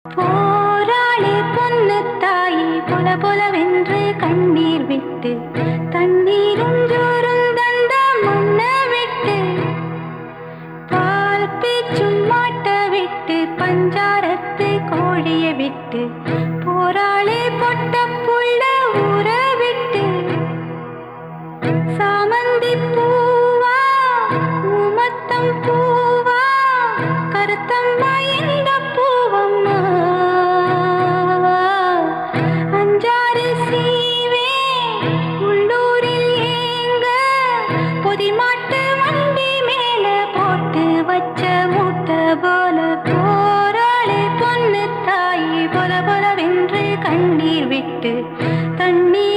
போராளி பொன்னு தாயி பொல பொலவென்று கண்ணீர் விட்டு தண்ணீரும் ஜோரும் தந்த மண்ண விட்டு பால் பேச்சும் மாட்ட விட்டு பஞ்சாரத்து கோழிய விட்டு போராளி பொட்ட புள்ள ஊற விட்டு சாமந்தி பூவா ஊமத்தம் பூவா கருத்தம்மா இந்த பூவம்மா அஞ்சாறு சீவே உள்ளூரில் ஏங்க பொதிமாட்டு வண்டி மேல போட்டு வச்ச மூட்டை போல போராளி பொண்ணு தாயி பொல பொலவென்று கண்ணீர் விட்டு தண்ணீர்